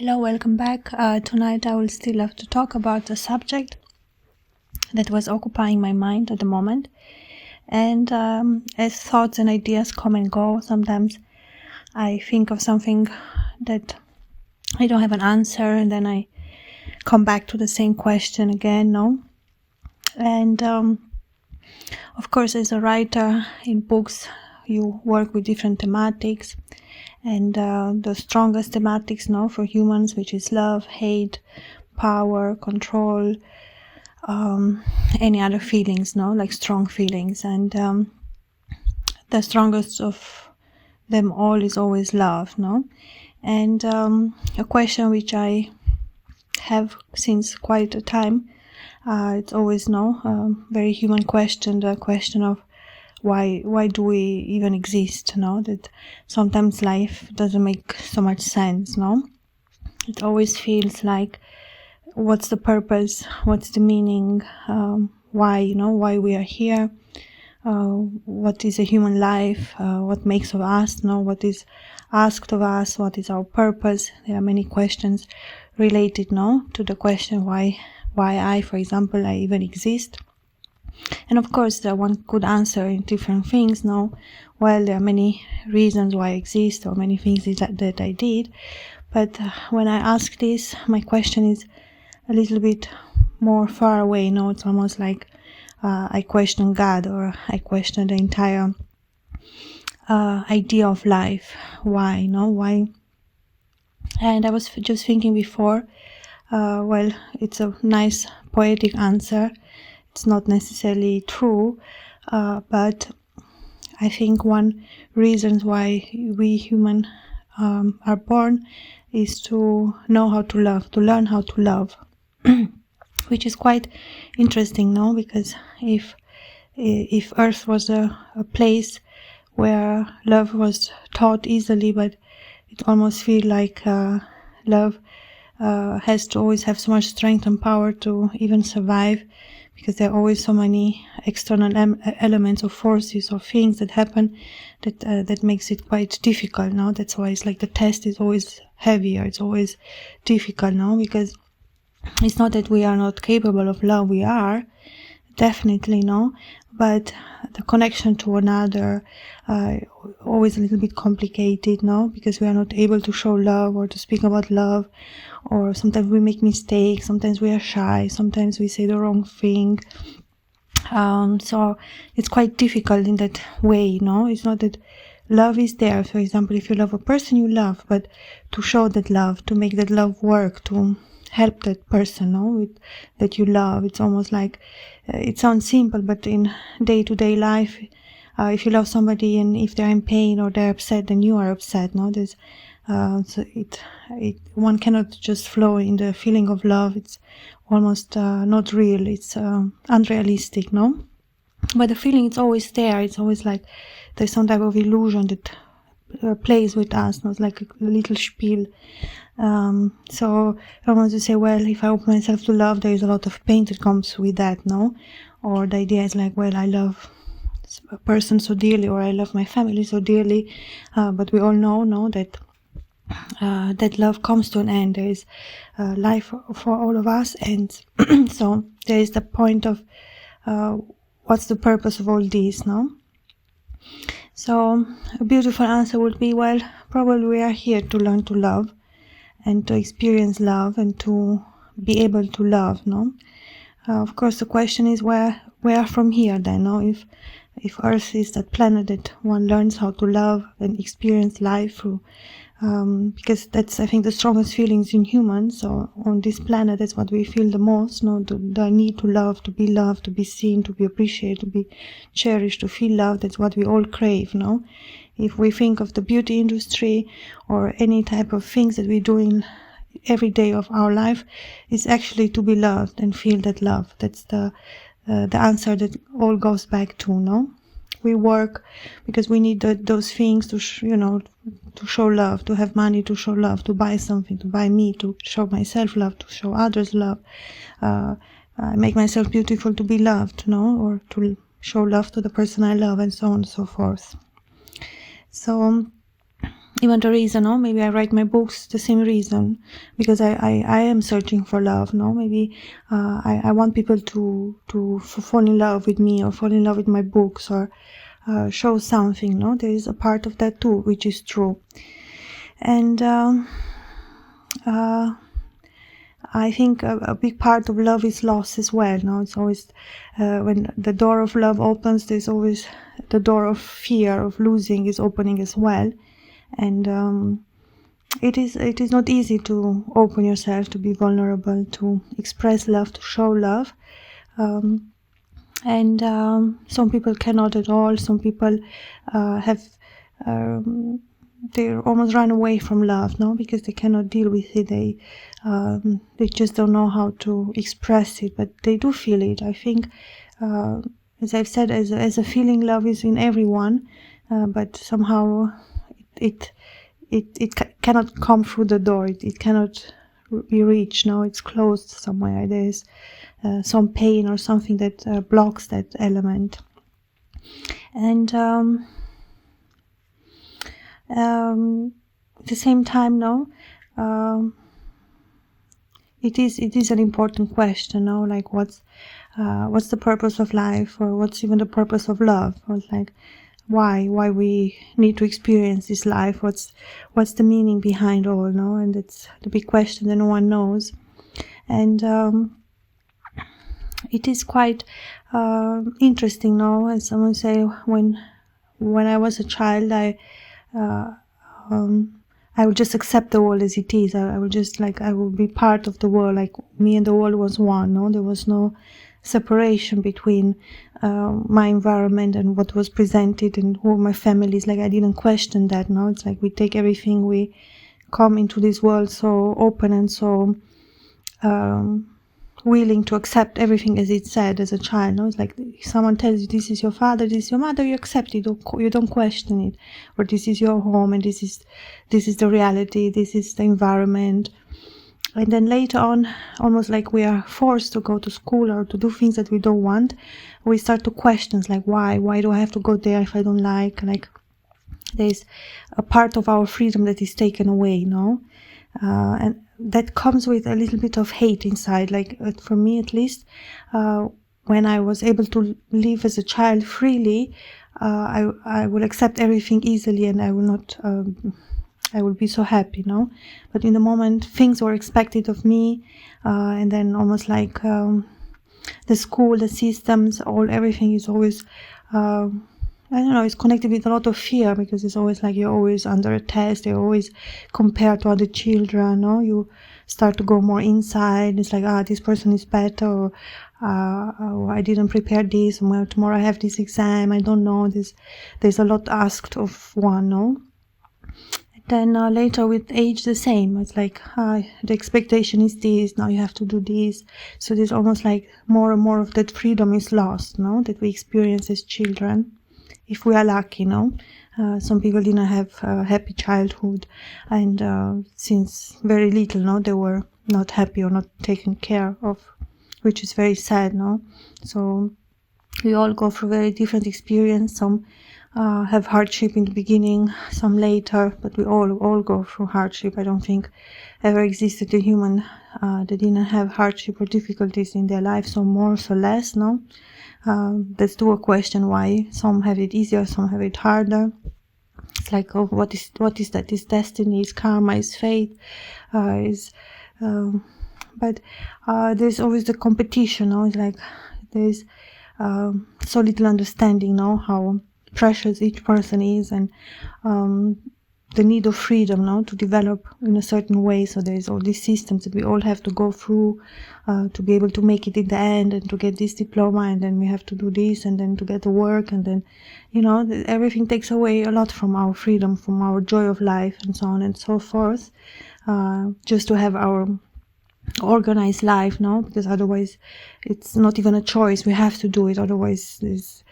Hello, welcome back. Tonight I will still have to talk about a subject that was occupying my mind at the moment. And as thoughts and ideas come and go, sometimes I think of something that I don't have an answer, and then I come back to the same question again, no? And of course, as a writer in books, you work with different thematics. And the strongest thematics now for humans, which is love, hate, power, control, any other feelings, no, like strong feelings. And the strongest of them all is always love, no? And a question which I have since quite a time, it's always very human question, the question of why do we even exist, no? That sometimes life doesn't make so much sense, no? It always feels like, what's the purpose, what's the meaning, why we are here, what is a human life, what makes of us, no? What is asked of us, what is our purpose? There are many questions related, no, to the question why I, for example, I even exist. And of course, one could answer in different things. No, well, there are many reasons why I exist, or many things that I did. But when I ask this, my question is a little bit more far away. No, it's almost like I question God, or I question the entire idea of life. Why? No, why? And I was just thinking before. Well, it's a nice poetic answer. It's not necessarily true, but I think one reason why we human are born is to know how to love, to learn how to love, which is quite interesting, no? Because if Earth was a place where love was taught easily, but it almost feels like love has to always have so much strength and power to even survive, because there are always so many external elements or forces or things that happen that makes it quite difficult, no? That's why it's like the test is always heavier, it's always difficult, no? Because it's not that we are not capable of love, we are, definitely, no? But the connection to another, always a little bit complicated, no? Because we are not able to show love or to speak about love, or sometimes we make mistakes, sometimes we are shy, sometimes we say the wrong thing. So it's quite difficult in that way, no? It's not that love is there. For example, if you love a person you love, but to show that love, to make that love work, to help that person, no, that you love, it's almost like, it sounds simple, but in day-to-day life, if you love somebody and if they're in pain or they're upset, then you are upset, no? There's so one cannot just flow in the feeling of love. It's almost not real. It's unrealistic, no? But the feeling, it's always there. It's always like there's some type of illusion that plays with us. No? It's like a little spiel. So I want to say, well, if I open myself to love, there is a lot of pain that comes with that, no? Or the idea is like, well, I love a person so dearly, or I love my family so dearly, but we all know, no, that that love comes to an end. There is life for all of us, and so there is the point of what's the purpose of all this, no? So a beautiful answer would be, well, probably we are here to learn to love and to experience love and to be able to love, no? Of course, the question is where from here then, no? If Earth is that planet that one learns how to love and experience life through, because that's, I think, the strongest feelings in humans. So on this planet, that's what we feel the most, no? The need to love, to be seen, to be appreciated, to be cherished, to feel love. That's what we all crave, no? If we think of the beauty industry or any type of things that we do in every day of our life, it's actually to be loved and feel that love. That's the answer that all goes back to, no? We work because we need those things to to show love, to have money to show love, to buy something, to buy me, to show myself love, to show others love, make myself beautiful to be loved, no? Or to show love to the person I love, and so on and so forth. So even the reason, no? Maybe I write my books the same reason, because I am searching for love, no? Maybe I want people to fall in love with me, or fall in love with my books, or show something, no? There is a part of that too, which is true. And I think a big part of love is lost as well, no? It's always, when the door of love opens, there's always the door of fear of losing is opening as well. And it is not easy to open yourself, to be vulnerable, to express love, to show love. And some people cannot at all. Some people they almost run away from love, no, because they cannot deal with it. They just don't know how to express it, but they do feel it. I think, as I've said, as a feeling, love is in everyone, but somehow it cannot come through the door. It cannot be reached. No, it's closed somewhere. There's some pain or something that blocks that element. And at the same time, no, it is an important question. No, like what's the purpose of life, or what's even the purpose of love, or like why we need to experience this life, what's the meaning behind all, no? And it's the big question that no one knows. And it is quite interesting, no? As someone say, when I was a child, I would just accept the world as it is. I would just, like, I would be part of the world, like me and the world was one, no? There was no separation between my environment and what was presented and who my family is. Like, I didn't question that, no? It's like we take everything, we come into this world so open and so willing to accept everything as it's said as a child, no? It's like if someone tells you this is your father, this is your mother, you accept it, you don't question it. Or this is your home, and this is the reality, this is the environment. And then later on, almost like we are forced to go to school or to do things that we don't want, we start to question, like, why do I have to go there if I don't like there's a part of our freedom that is taken away, no? And that comes with a little bit of hate inside. Like, for me at least, when I was able to live as a child freely, I will accept everything easily, and I will not I will be so happy, no? But in the moment, things were expected of me, and then almost like the school, the systems, everything is always, I don't know, it's connected with a lot of fear, because it's always like you're always under a test, you're always compared to other children, no? You start to go more inside. It's like, this person is better, or I didn't prepare this, well, tomorrow I have this exam, I don't know, there's a lot asked of one, no? Then later with age the same. It's like the expectation is this, now you have to do this. So there's almost like more and more of that freedom is lost, no? That we experience as children, if we are lucky, no? Some people didn't have a happy childhood, and since very little, no, they were not happy or not taken care of, which is very sad, no? So we all go through very different experience. Some have hardship in the beginning, some later, but we all go through hardship. I don't think ever existed a human that didn't have hardship or difficulties in their life, so more, so less, no? That's still a question why some have it easier, some have it harder. It's like, what is that? Is destiny, is karma, is fate, but there's always the competition, no? It's like there's so little understanding, no? How precious each person is, and the need of freedom, no, to develop in a certain way. So there's all these systems that we all have to go through to be able to make it in the end, and to get this diploma, and then we have to do this, and then to get the work, and then, you know, everything takes away a lot from our freedom, from our joy of life, and so on and so forth, just to have our organized life, no? Because otherwise it's not even a choice, we have to do it, otherwise there's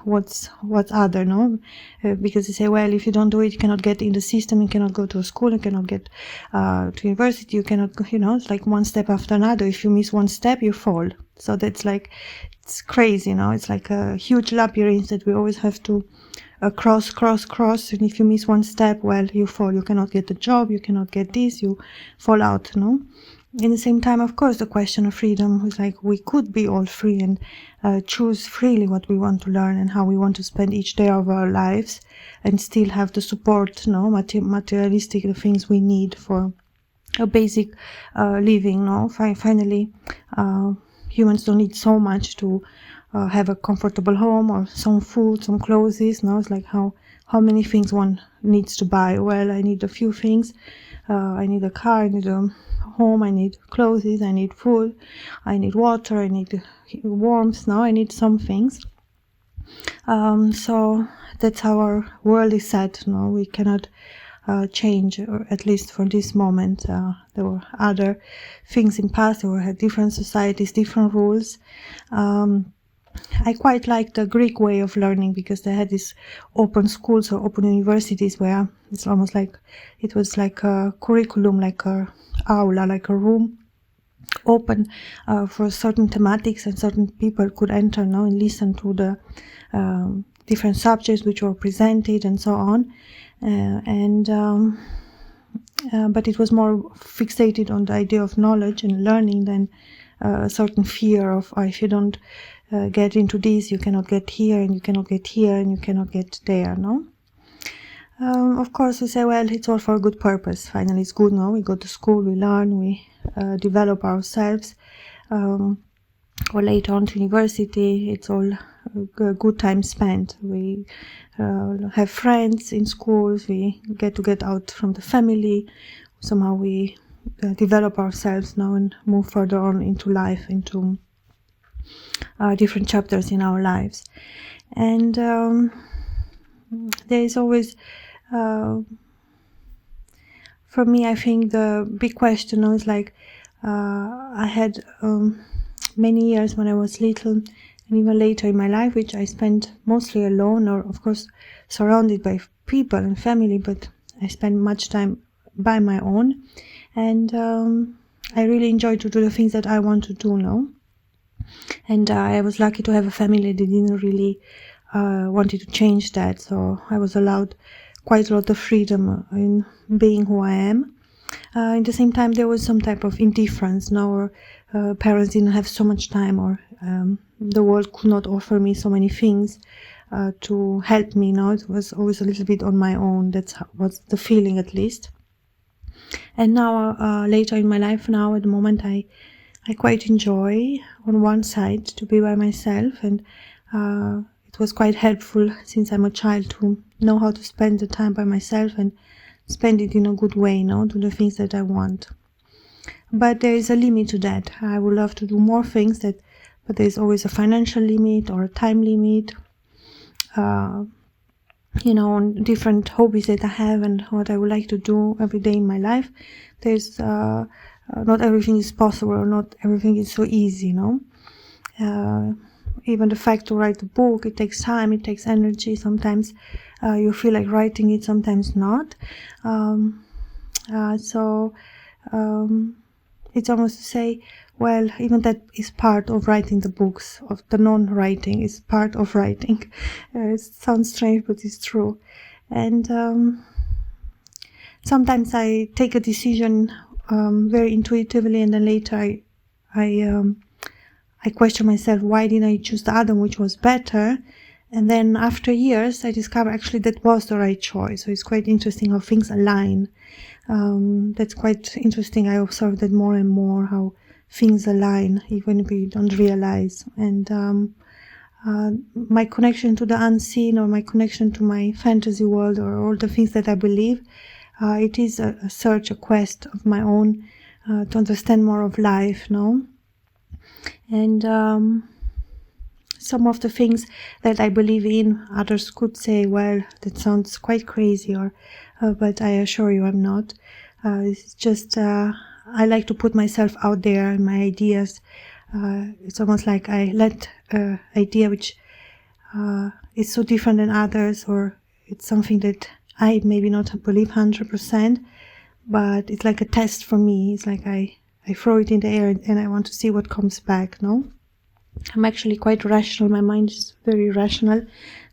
what's other, no? Because they say, well, if you don't do it, you cannot get in the system, you cannot go to a school, you cannot get to university, you cannot, you know, it's like one step after another. If you miss one step, you fall. So that's like, it's crazy, no? It's like a huge labyrinth that we always have to cross, and if you miss one step, well, you fall. You cannot get the job, you cannot get this, you fall out, no? In the same time, of course, the question of freedom is like we could be all free and choose freely what we want to learn and how we want to spend each day of our lives, and still have the support, no, materialistic, the things we need for a basic living, no? Finally, humans don't need so much to have a comfortable home or some food, some clothes, no? It's like how many things one needs to buy. Well, I need a few things. I need a car, I need a home, I need clothes, I need food, I need water, I need warmth, no? I need some things. So that's how our world is set, no? We cannot change, or at least for this moment. There were other things in past, there were different societies, different rules. I quite like the Greek way of learning, because they had these open schools or open universities where it's almost like it was like a curriculum, like a aula, like a room open for certain thematics, and certain people could enter now and listen to the different subjects which were presented and so on. But it was more fixated on the idea of knowledge and learning than a certain fear of if you don't get into this, you cannot get here, and you cannot get here, and you cannot get there, no? Of course, we say, well, it's all for a good purpose. Finally, it's good, no? We go to school, we learn, we develop ourselves. Or later on to university, it's all a good time spent. We have friends in schools, we get out from the family. Somehow we develop ourselves now and move further on into life, into different chapters in our lives. And there is always, for me, I think the big question is like, I had many years when I was little, and even later in my life, which I spent mostly alone, or of course surrounded by people and family, but I spent much time by my own. And I really enjoyed to do the things that I want to do now. And I was lucky to have a family that didn't really wanted to change that, so I was allowed quite a lot of freedom in being who I am. At the same time, there was some type of indifference, no, or parents didn't have so much time, or the world could not offer me so many things to help me. No, it was always a little bit on my own. That's was the feeling, at least. And now, later in my life, now at the moment, I quite enjoy, on one side, to be by myself, and it was quite helpful since I'm a child to know how to spend the time by myself and spend it in a good way, do the things that I want. But there is a limit to that. I would love to do more things, but there is always a financial limit or a time limit. On different hobbies that I have and what I would like to do every day in my life. There's not everything is possible, or not everything is so easy, even the fact to write a book, it takes time, it takes energy. Sometimes you feel like writing it, sometimes not. So it's almost to say, well, even that is part of writing the books, of the non-writing is part of writing. It sounds strange, but it's true. And sometimes I take a decision very intuitively, and then later I question myself, why didn't I choose the other, which was better? And then after years, I discover actually that was the right choice. So it's quite interesting how things align. That's quite interesting. I observe that more and more, how things align, even if we don't realize. And my connection to the unseen, or my connection to my fantasy world, or all the things that I believe, it is a search, a quest of my own to understand more of life, And some of the things that I believe in, others could say, well, that sounds quite crazy, but I assure you I'm not. It's just I like to put myself out there and my ideas. It's almost like I let an idea which is so different than others, or it's something that I maybe not believe 100%, but it's like a test for me. It's like I throw it in the air and I want to see what comes back, I'm actually quite rational. My mind is very rational.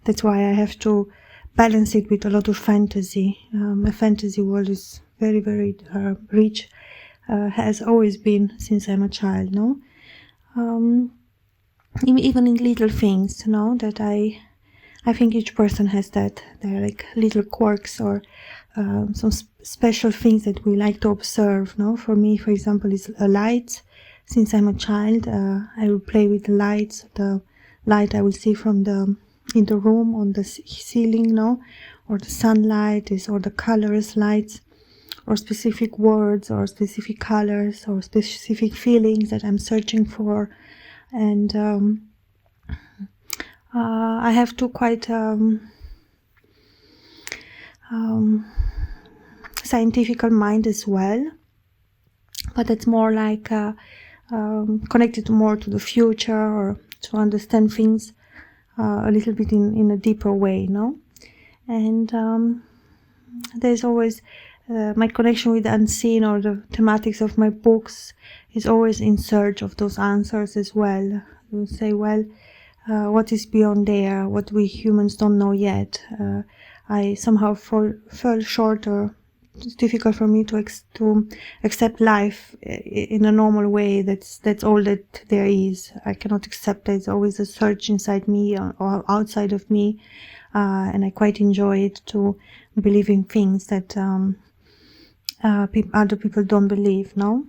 That's why I have to balance it with a lot of fantasy. My fantasy world is very, very rich, has always been since I'm a child, no? Even in little things, that I think each person has that. They're like little quirks or some special things that we like to observe, no? For me, for example, is lights. Since I'm a child, I will play with the lights. The light I will see from in the room, on the ceiling, no? Or the sunlight or the colors lights, or specific words, or specific colors, or specific feelings that I'm searching for. And I have two quite scientific mind as well, but it's more like connected more to the future, or to understand things a little bit in a deeper way, no? And there's always my connection with the unseen, or the thematics of my books is always in search of those answers as well. You say, well, what is beyond there, what we humans don't know yet. I somehow fell short, or it's difficult for me to accept life in a normal way. That's all that there is. I cannot accept that. There's always a search inside me or outside of me, and I quite enjoy it to believe in things that other people don't believe. No,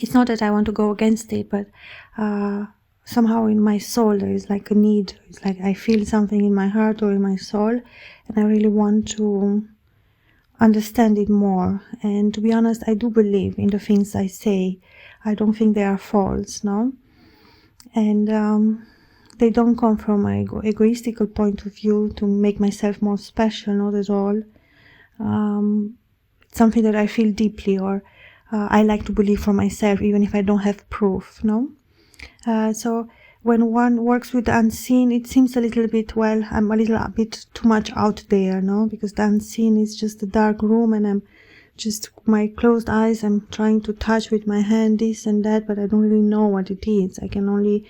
it's not that I want to go against it, but somehow in my soul there is like a need. It's like I feel something in my heart or in my soul, and I really want to understand it more. And to be honest, I do believe in the things I say. I don't think they are false, no? And they don't come from my egoistical point of view to make myself more special, not at all. It's something that I feel deeply, or I like to believe for myself, even if I don't have proof, no? So when one works with the unseen, it seems a little bit, well, I'm a little bit too much out there, no? Because the unseen is just a dark room, and I'm just, my closed eyes, I'm trying to touch with my hand this and that, but I don't really know what it is. I can only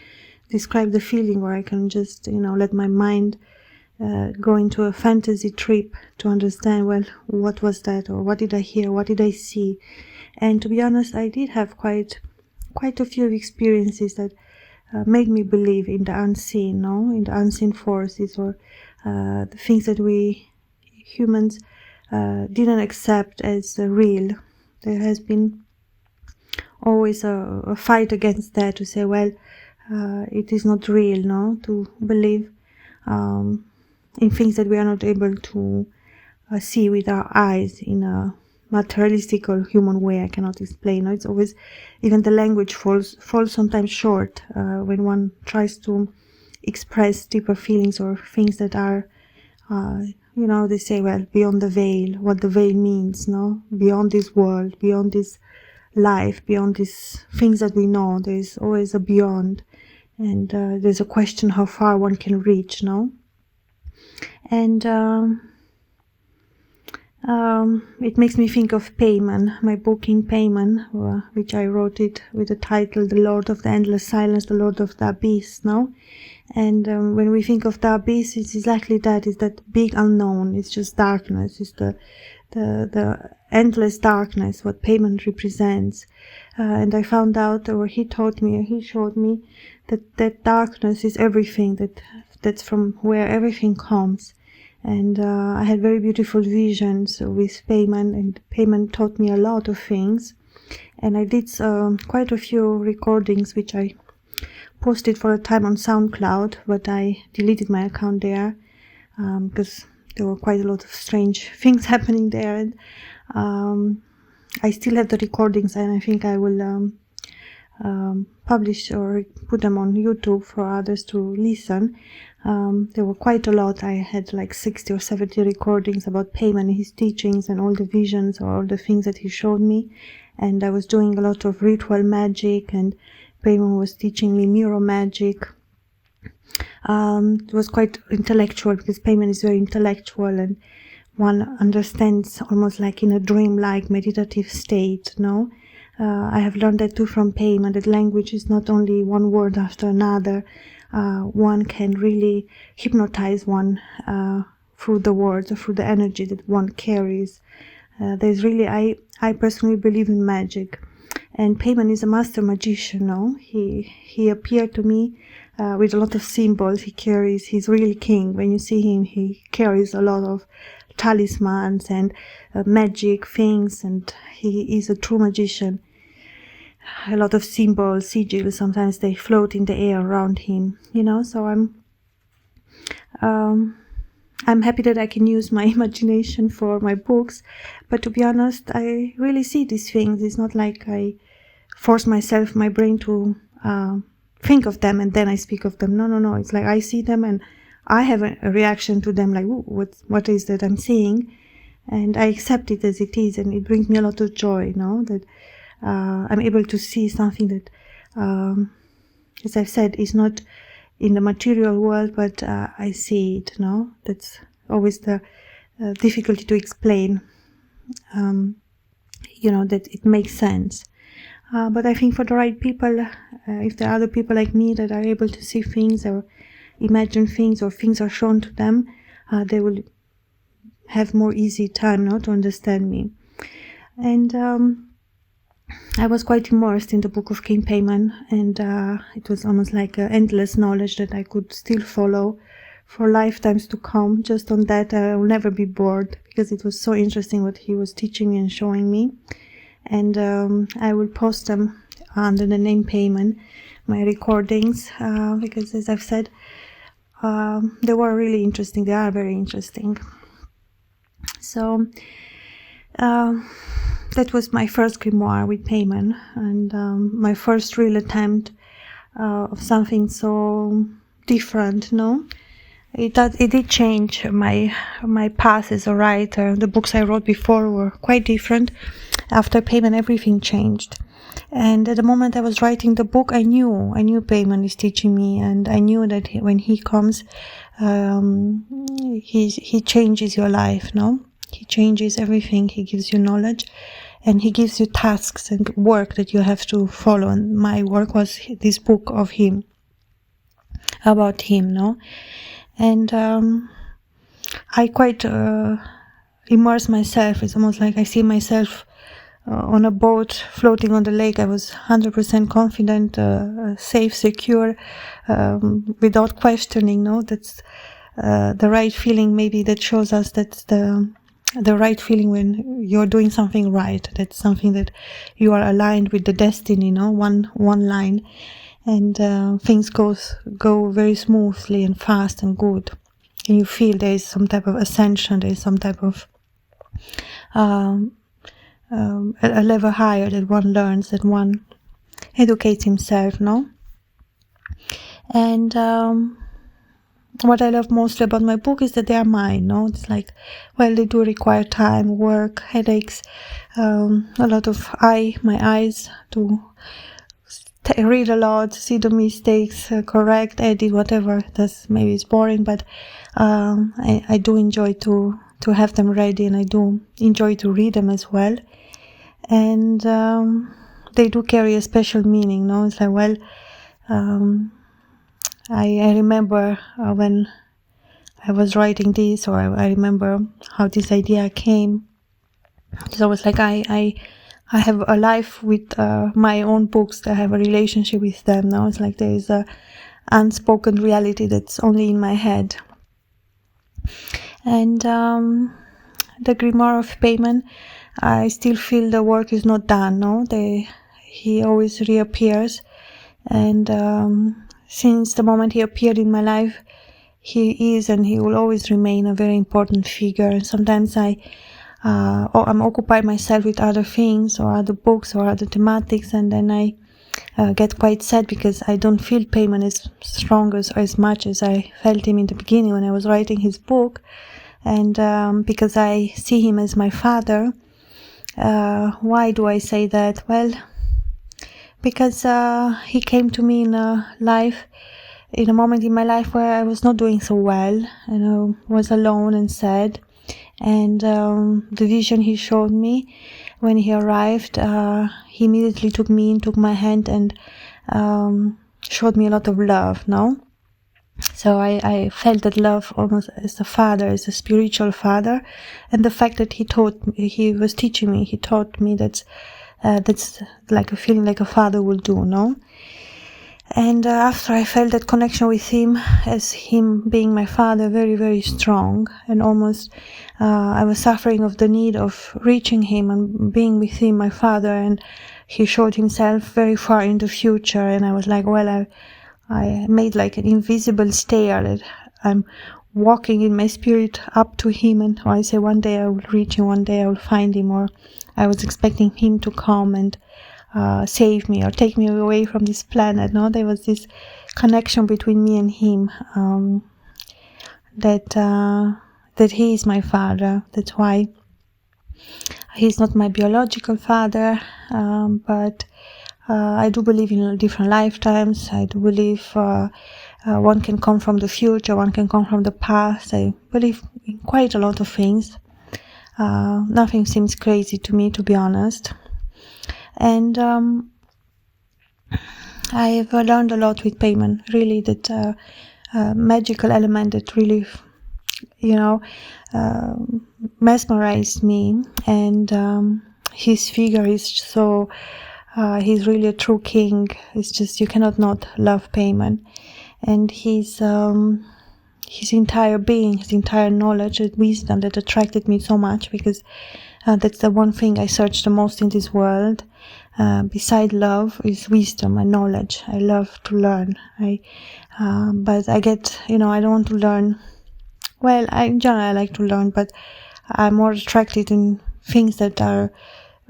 describe the feeling, or I can just, let my mind go into a fantasy trip to understand, well, what was that, or what did I hear, what did I see? And to be honest, I did have quite a few experiences that made me believe in the unseen, no? In the unseen forces, or the things that we humans didn't accept as real. There has been always a fight against that, to say, well, it is not real, no? To believe in things that we are not able to see with our eyes in a materialistic or human way. I cannot explain. No? It's always, even the language falls sometimes short when one tries to express deeper feelings or things that are, they say, well, beyond the veil, what the veil means, no? Beyond this world, beyond this life, beyond these things that we know, there's always a beyond. And there's a question how far one can reach, no? And it makes me think of Paimon, my book King Paimon, which I wrote it with the title The Lord of the Endless Silence, The Lord of the Abyss, no? And when we think of the abyss, it's exactly that. It's that big unknown. It's just darkness. It's the endless darkness, what Paimon represents. And I found out, or he showed me that darkness is everything, that's from where everything comes. And I had very beautiful visions with Paimon, and Paimon taught me a lot of things. And I did quite a few recordings, which I posted for a time on SoundCloud, but I deleted my account there because there were quite a lot of strange things happening there. And I still have the recordings, and I think I will publish or put them on YouTube for others to listen. There were quite a lot. I had like 60 or 70 recordings about Paimon, his teachings, and all the visions or all the things that he showed me. And I was doing a lot of ritual magic, and Paimon was teaching me mirror magic. It was quite intellectual, because Paimon is very intellectual, and one understands almost like in a dream-like meditative state, no? I have learned that too from Paimon, that language is not only one word after another. One can really hypnotize one through the words or through the energy that one carries. There's really, I personally believe in magic, and Paimon is a master magician. No, he appeared to me with a lot of symbols. He's really king. When you see him, he carries a lot of talismans and magic things, and he is a true magician. A lot of symbols, sigils, sometimes they float in the air around him, so I'm happy that I can use my imagination for my books, but to be honest, I really see these things. It's not like I force my brain to think of them and then I speak of them. No. It's like I see them and I have a reaction to them, like, what is that I'm seeing? And I accept it as it is, and it brings me a lot of joy, that I'm able to see something that, as I've said, is not in the material world, but I see it. That's always the difficulty to explain. That it makes sense. But I think for the right people, if there are other people like me that are able to see things or imagine things, or things are shown to them, they will have more easy time to understand me. And I was quite immersed in the book of King Paimon, and it was almost like endless knowledge that I could still follow for lifetimes to come. Just on that, I will never be bored, because it was so interesting what he was teaching me and showing me. And I will post them under the name Paimon, my recordings, because as I've said, they were really interesting. They are very interesting. So that was my first grimoire with Paimon, and my first real attempt of something so different. It did change my path as a writer. The books I wrote before were quite different. After Paimon, everything changed. And at the moment I was writing the book, I knew Paimon is teaching me, and I knew that when he comes, he changes your life. He changes everything. He gives you knowledge, and he gives you tasks and work that you have to follow. And my work was this book of him, about him. And I quite immerse myself. It's almost like I see myself on a boat floating on the lake. I was 100% confident, safe, secure, without questioning. That's the right feeling. Maybe that shows us that's the right feeling when you're doing something right. That's something that you are aligned with the destiny. One line, and things go very smoothly and fast and good. And you feel there is some type of ascension. There is some type of a level higher that one learns, that one educates himself, And what I love mostly about my book is that they are mine, It's like, well, they do require time, work, headaches, a lot of my eyes to read a lot, see the mistakes, correct, edit, whatever. Maybe it's boring, but I do enjoy to have them ready, and I do enjoy to read them as well. And they do carry a special meaning, It's like, well, I remember when I was writing this, or I remember how this idea came. It's always like I have a life with my own books. I have a relationship with them now. It's like there is a unspoken reality that's only in my head. And the grimoire of Paimon, I still feel the work is not done. He always reappears, and since the moment he appeared in my life, he is and he will always remain a very important figure. And sometimes I'm occupied myself with other things or other books or other thematics, and then I get quite sad because I don't feel Paimon as strong as much as I felt him in the beginning when I was writing his book. And because I see him as my father. Why do I say that? Well, because he came to me in a moment in my life where I was not doing so well, and I was alone and sad. And the vision he showed me when he arrived, he immediately took me in, took my hand, and showed me a lot of love. So I felt that love almost as a father, as a spiritual father, and the fact that he taught me that's like a feeling like a father would do, no? And after I felt that connection with him, as him being my father, very, very strong, and almost I was suffering of the need of reaching him and being with him, my father, and he showed himself very far in the future, and I was like, well, I made like an invisible stair that I'm walking in my spirit up to him, and I say one day I will reach him, one day I will find him, or I was expecting him to come and save me or take me away from this planet. No, there was this connection between me and him, that he is my father. That's why he's not my biological father, but I do believe in different lifetimes. I do believe one can come from the future, one can come from the past. I believe in quite a lot of things. Nothing seems crazy to me, to be honest. And I've learned a lot with Paimon, really, that magical element that really, mesmerized me. And his figure is so, he's really a true king. It's just, you cannot not love Paimon. And his entire being, his entire knowledge and wisdom that attracted me so much, because that's the one thing I search the most in this world. Beside love is wisdom and knowledge. I love to learn. But I get, I don't want to learn. Well, in general, I like to learn, but I'm more attracted in things that are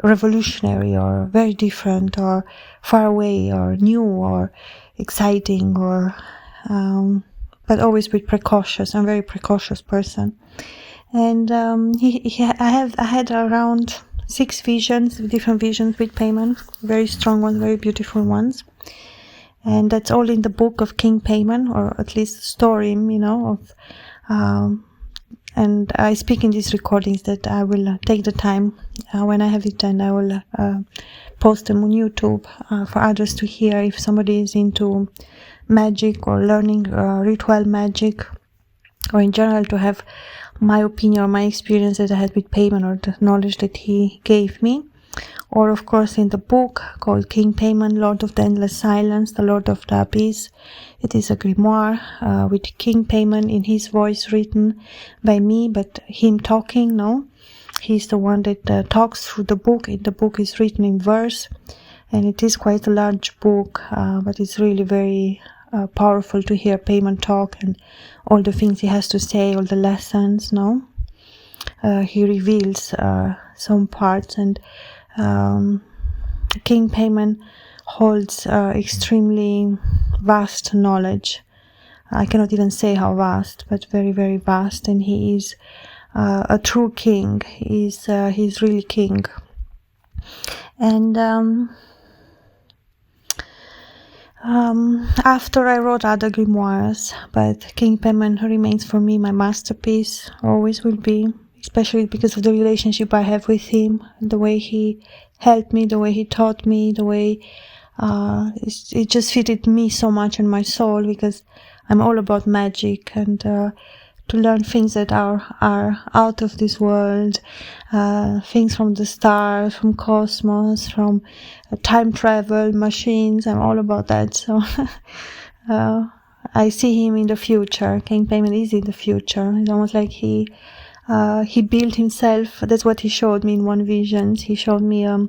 revolutionary or very different or far away or new or exciting, or but always with precautious. I'm a very precautious person. And I had around 6 visions, different visions with Paimon, very strong ones, very beautiful ones. And that's all in the book of King Paimon, or at least story, of. And I speak in these recordings that I will take the time when I have it, and I will post them on YouTube for others to hear if somebody is into magic or learning ritual magic, or in general to have my opinion or my experience that I had with Paimon, or the knowledge that he gave me. Or of course in the book called King Paimon, Lord of the Endless Silence, the Lord of the Abyss. It is a grimoire with King Paimon in his voice, written by me, but him talking, no? He's the one that talks through the book. The book is written in verse, and it is quite a large book, but it's really very powerful to hear Paimon talk and all the things he has to say, all the lessons, no? He reveals some parts, and King Paimon holds extremely vast knowledge. I cannot even say how vast, but very, very vast. And he is a true king. He's really king. And after I wrote other grimoires, but King Paimon remains for me my masterpiece, always will be, especially because of the relationship I have with him, the way he helped me, the way he taught me, the way it just fitted me so much in my soul, because I'm all about magic, and to learn things that are out of this world, things from the stars, from cosmos, from time travel, machines. I'm all about that. So I see him in the future. King Paimon is in the future. It's almost like he built himself. That's what he showed me in one vision. He showed me a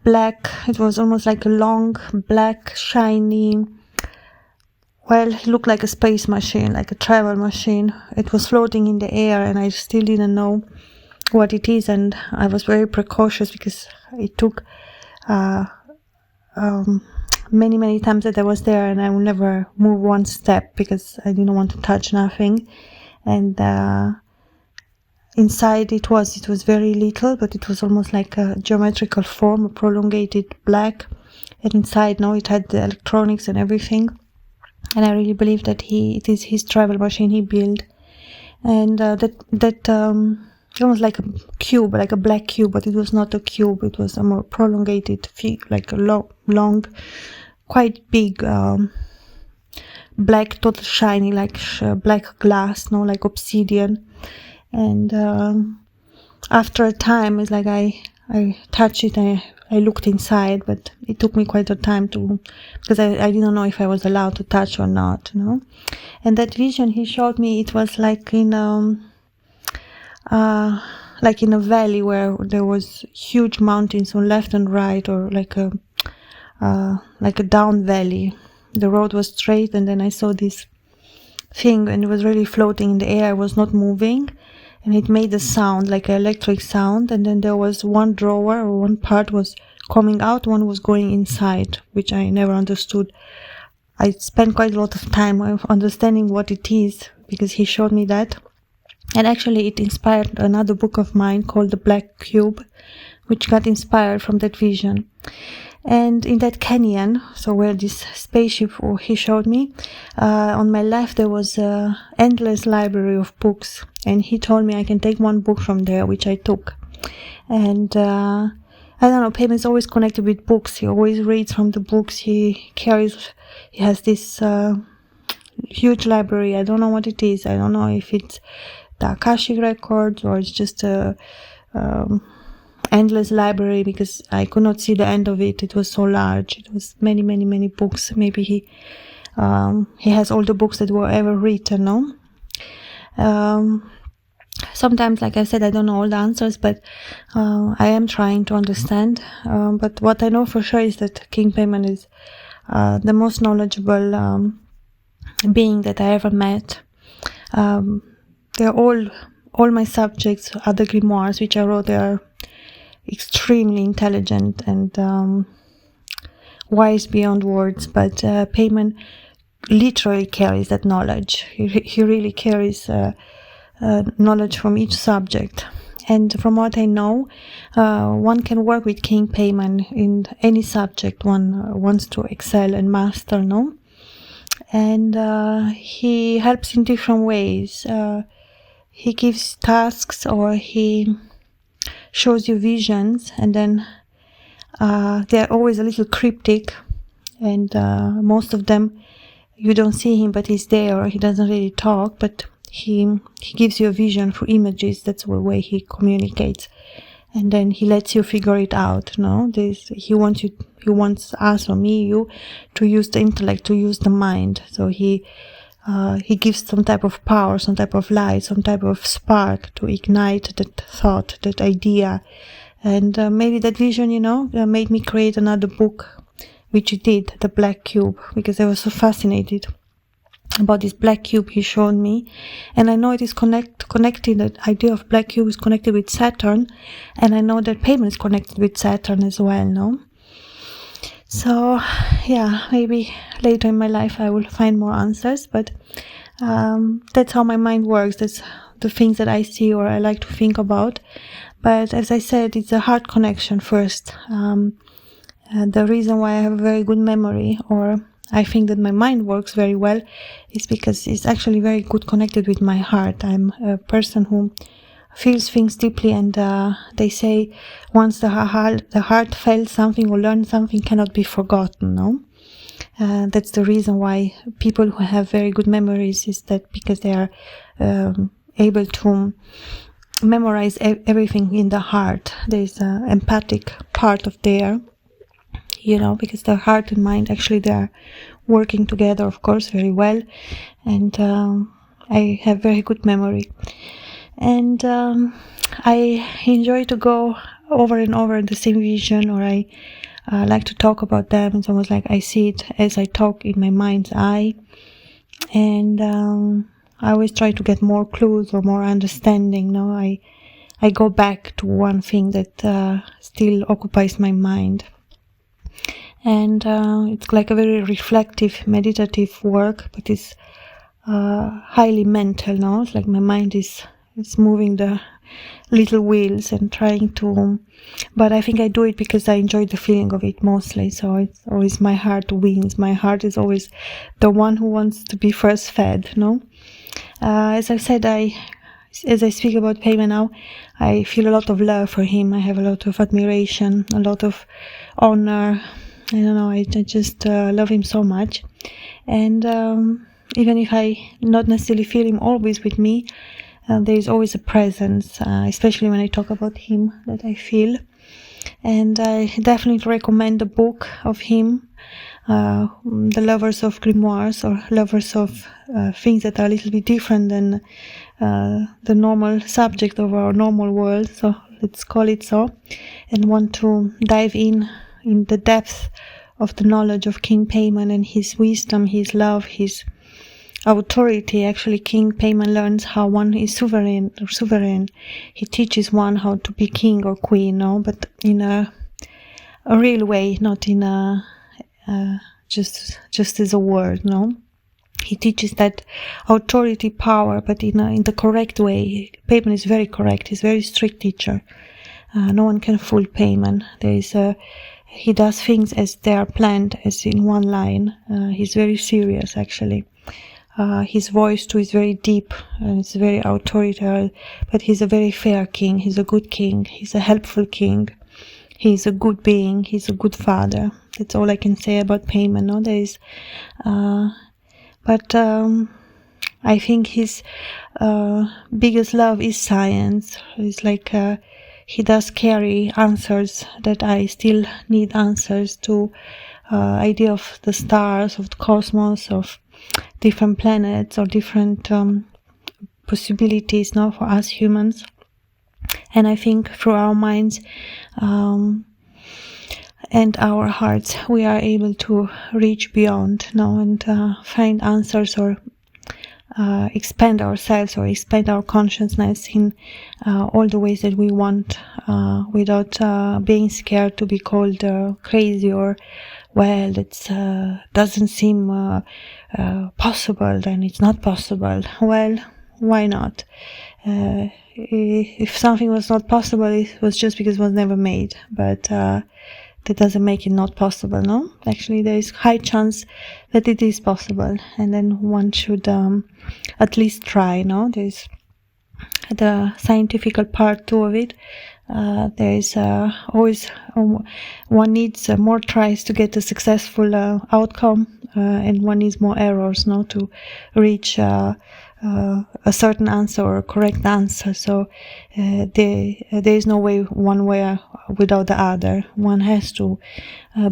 black, it was almost like a long, black, shiny, well, it looked like a space machine, like a travel machine. It was floating in the air, and I still didn't know what it is, and I was very precautious, because it took many, many times that I was there, and I would never move one step, because I didn't want to touch nothing. And inside it was very little, but it was almost like a geometrical form, a prolongated black. And inside, no, it had the electronics and everything. And I really believe that it is his travel machine he built. And it was like a cube, like a black cube, but it was not a cube. It was a more prolongated, like a long, quite big black, total shiny, like black glass, no, like obsidian. And after a time, it's like I touched it, I looked inside, but it took me quite a time because I didn't know if I was allowed to touch or not, And that vision he showed me, it was like in a valley where there was huge mountains on left and right, or like a down valley. The road was straight, and then I saw this thing, and it was really floating in the air. It was not moving, and it made a sound, like an electric sound. And then there was one drawer, or one part was coming out, one was going inside, which I never understood. I spent quite a lot of time understanding what it is, because he showed me that. And actually it inspired another book of mine called The Black Cube, which got inspired from that vision. And in that canyon, so where this spaceship he showed me, on my left there was an endless library of books. And he told me I can take one book from there, which I took. And I don't know, Paimon is always connected with books. He always reads from the books. He has this huge library. I don't know what it is. I don't know if it's the Akashic records or it's just a endless library, because I could not see the end of it. It was so large. It was many, many, many books. Maybe he has all the books that were ever written, no? Sometimes, like I said, I don't know all the answers, but I am trying to understand. But what I know for sure is that King Paimon is the most knowledgeable being that I ever met. They're all my subjects, other grimoires which I wrote, they are extremely intelligent and wise beyond words. But Paimon literally carries that knowledge. He really carries knowledge from each subject. And from what I know, one can work with King Paimon in any subject one wants to excel and master, no? And he helps in different ways. He gives tasks, or he shows you visions, and then they're always a little cryptic, and most of them you don't see him, but he's there, or he doesn't really talk, but he gives you a vision through images. That's the way he communicates, and then he lets you figure it out. No, he wants us, or me, you, to use the intellect, to use the mind. So he gives some type of power, some type of light, some type of spark to ignite that thought, that idea. And maybe that vision, made me create another book, which it did, The Black Cube, because I was so fascinated about this black cube he showed me. And I know it is connected, that idea of black cube is connected with Saturn, and I know that Paimon is connected with Saturn as well, no? So, yeah, maybe later in my life I will find more answers, but that's how my mind works. That's the things that I see or I like to think about. But as I said, it's a heart connection first. The reason why I have a very good memory, or I think that my mind works very well, is because it's actually very good connected with my heart. I'm a person who feels things deeply, and they say once the heart felt something or learned something cannot be forgotten, no? That's the reason why people who have very good memories is that because they are able to memorize everything in the heart. There's an empathic part of there, because the heart and mind actually they are working together, of course, very well, and I have very good memory. And I enjoy to go over and over the same vision, or I like to talk about them. It's almost like I see it as I talk in my mind's eye, and I always try to get more clues or more understanding. No, I go back to one thing that still occupies my mind, and it's like a very reflective, meditative work, but it's highly mental. No, it's like my mind is moving the little wheels and trying to, but I think I do it because I enjoy the feeling of it mostly. So it's always my heart wins. My heart is always the one who wants to be first fed, no? As I said, as I speak about Paimon now, I feel a lot of love for him. I have a lot of admiration, a lot of honor, I don't know, I just love him so much. And even if I not necessarily feel him always with me, there is always a presence, especially when I talk about him, that I feel. And I definitely recommend the book of him, the lovers of grimoires, or lovers of things that are a little bit different than the normal subject of our normal world, so let's call it so, and want to dive in the depth of the knowledge of King Paimon and his wisdom, his love, his authority. Actually, King Paimon learns how one is sovereign. He teaches one how to be king or queen, no, but in a real way, not in a just as a word, no. He teaches that authority, power, but in the correct way. Paimon is very correct. He's a very strict teacher. No one can fool Paimon. He does things as they are planned, as in one line. He's very serious, actually. His voice too is very deep and it's very authoritarian, but he's a very fair king. He's a good king. He's a helpful king. He's a good being. He's a good father. That's all I can say about Paimon nowadays. But I think his biggest love is science. It's like he does carry answers that I still need answers to. Idea of the stars, of the cosmos, of different planets, or different possibilities now for us humans. And I think through our minds and our hearts, we are able to reach beyond now and find answers, or expand ourselves, or expand our consciousness in all the ways that we want, without being scared to be called crazy, or well, it doesn't seem possible, then it's not possible. Well, why not? If something was not possible, it was just because it was never made. But that doesn't make it not possible, no? Actually, there is high chance that it is possible, and then one should at least try, no? There's the scientific part too of it. There is always one needs more tries to get a successful outcome, and one needs more errors, no, to reach a certain answer or a correct answer. So there is no way one way without the other. One has to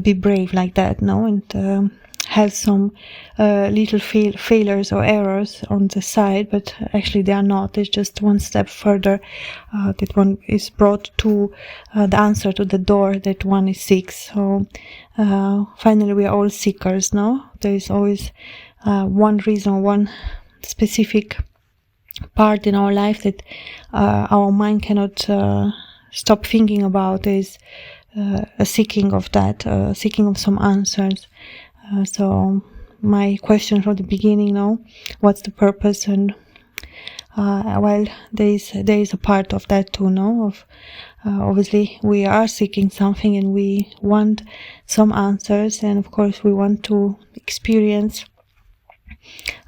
be brave like that, no, and have some little failures or errors on the side, but actually they are not. It's just one step further that one is brought to the answer to the door that one is seeks. So finally we are all seekers, no? There is always one reason, one specific part in our life that our mind cannot stop thinking about. Is a seeking of that, seeking of some answers. So my question from the beginning, no, what's the purpose? And well, there is a part of that too, no, of obviously we are seeking something and we want some answers, and of course we want to experience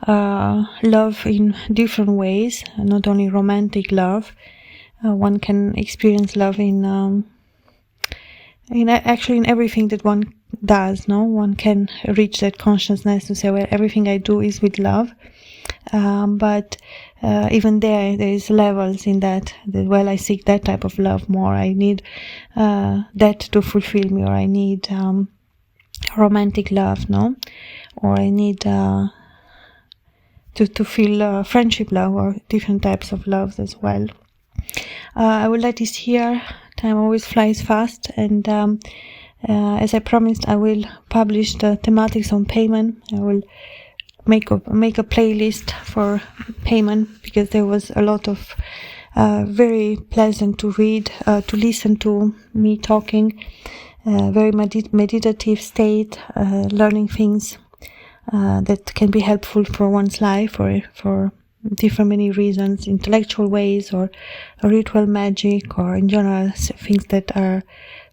love in different ways, not only romantic love. One can experience love in actually in everything that one does, no? One can reach that consciousness to say, well, everything I do is with love. But even there is levels in that, well, I seek that type of love more. I need that to fulfill me, or I need romantic love, no? Or I need to feel friendship love, or different types of loves as well. I will let this here. Time always flies fast, and as I promised, I will publish the thematics on Paimon. I will make a playlist for Paimon, because there was a lot of very pleasant to read, to listen to me talking, very meditative state, learning things that can be helpful for one's life, or for different many reasons, intellectual ways, or ritual magic, or in general things that are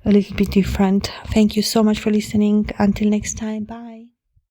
a little bit different. Thank you so much for listening. Until next time, bye.